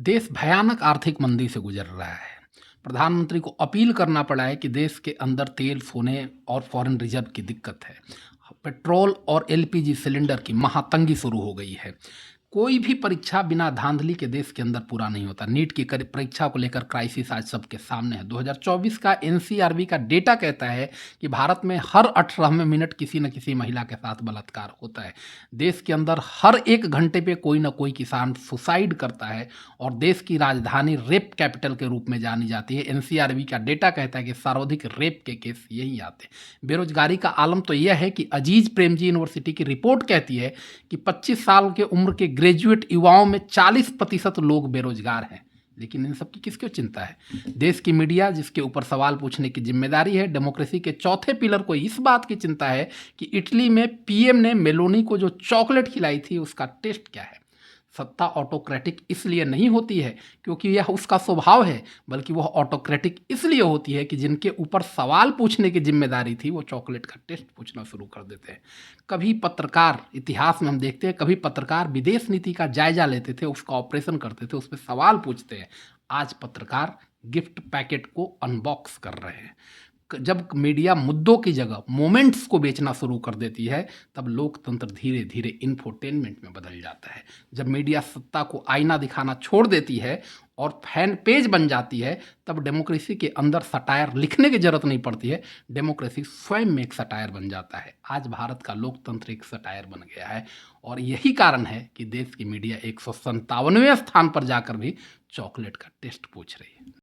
देश भयानक आर्थिक मंदी से गुजर रहा है। प्रधानमंत्री को अपील करना पड़ा है कि देश के अंदर तेल, सोने और फॉरेन रिजर्व की दिक्कत है। पेट्रोल और एलपीजी सिलेंडर की महातंगी शुरू हो गई है। कोई भी परीक्षा बिना धांधली के देश के अंदर पूरा नहीं होता। नीट की परीक्षा को लेकर क्राइसिस आज सबके सामने है। 2024 का एनसीआरबी का डेटा कहता है कि भारत में हर 18वें मिनट किसी न किसी महिला के साथ बलात्कार होता है। देश के अंदर हर 1 घंटे पे कोई ना कोई किसान सुसाइड करता है और देश की राजधानी रेप कैपिटल के रूप में जानी जाती है। एनसीआरबी का डेटा कहता है कि सर्वाधिक रेप के केस यही आते हैं। बेरोजगारी का आलम तो यह है कि अजीज प्रेमजी यूनिवर्सिटी की रिपोर्ट कहती है कि 25 साल के उम्र के ग्रेजुएट युवाओं में 40% लोग बेरोजगार हैं। लेकिन इन सब की किसको चिंता है? देश की मीडिया, जिसके ऊपर सवाल पूछने की जिम्मेदारी है, डेमोक्रेसी के चौथे पिलर को इस बात की चिंता है कि इटली में पीएम ने मेलोनी को जो चॉकलेट खिलाई थी उसका टेस्ट क्या है। सत्ता ऑटोक्रेटिक इसलिए नहीं होती है क्योंकि यह उसका स्वभाव है, बल्कि वह ऑटोक्रेटिक इसलिए होती है कि जिनके ऊपर सवाल पूछने की जिम्मेदारी थी वो चॉकलेट का टेस्ट पूछना शुरू कर देते हैं। कभी पत्रकार, इतिहास में हम देखते हैं, कभी पत्रकार विदेश नीति का जायजा लेते थे, उसका ऑपरेशन करते थे, उस पर सवाल पूछते हैं। आज पत्रकार गिफ्ट पैकेट को अनबॉक्स कर रहे हैं। जब मीडिया मुद्दों की जगह मोमेंट्स को बेचना शुरू कर देती है, तब लोकतंत्र धीरे धीरे इंफोटेनमेंट में बदल जाता है। जब मीडिया सत्ता को आईना दिखाना छोड़ देती है और फैन पेज बन जाती है, तब डेमोक्रेसी के अंदर सटायर लिखने की जरूरत नहीं पड़ती है। डेमोक्रेसी स्वयं में एक सटायर बन जाता है। आज भारत का लोकतंत्र एक सटायर बन गया है और यही कारण है कि देश की मीडिया 157वें स्थान पर जाकर भी चॉकलेट का टेस्ट पूछ रही है।